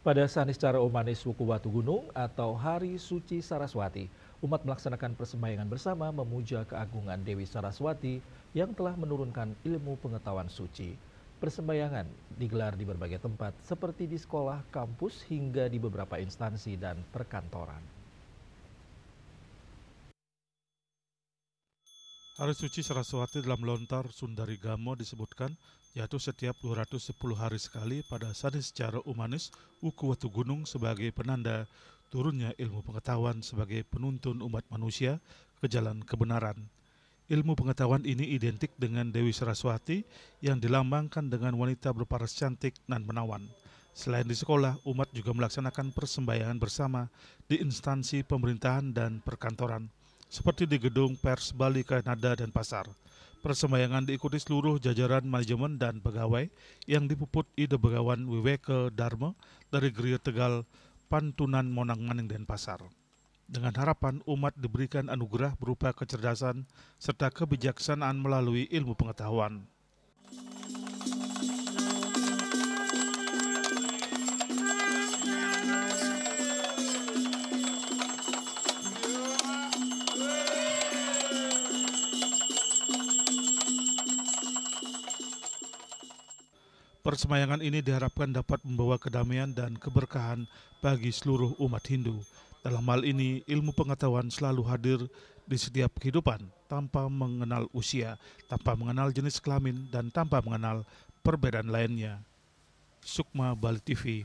Pada Saniscara Umanis Suku Batu Gunung atau Hari Suci Saraswati, umat melaksanakan persembahyangan bersama memuja keagungan Dewi Saraswati yang telah menurunkan ilmu pengetahuan suci. Persembahyangan digelar di berbagai tempat seperti di sekolah, kampus, hingga di beberapa instansi dan perkantoran. Hari suci Saraswati dalam lontar Sundarigamo disebutkan yaitu setiap 210 hari sekali pada Saniscara Umanis Uku Watu Gunung sebagai penanda turunnya ilmu pengetahuan sebagai penuntun umat manusia ke jalan kebenaran. Ilmu pengetahuan ini identik dengan Dewi Saraswati yang dilambangkan dengan wanita berparas cantik dan menawan. Selain di sekolah, umat juga melaksanakan persembahyangan bersama di instansi pemerintahan dan perkantoran, seperti di gedung pers Bali Kanada dan Pasar. Persembahyangan diikuti seluruh jajaran manajemen dan pegawai yang dipuput Ide Begawan Wiweke Dharma dari Geria Tegal, Pantunan Monang Maning dan Pasar. Dengan harapan umat diberikan anugerah berupa kecerdasan serta kebijaksanaan melalui ilmu pengetahuan. Persembahyangan ini diharapkan dapat membawa kedamaian dan keberkahan bagi seluruh umat Hindu. Dalam hal ini, ilmu pengetahuan selalu hadir di setiap kehidupan tanpa mengenal usia, tanpa mengenal jenis kelamin, dan tanpa mengenal perbedaan lainnya. Sukma Bali TV.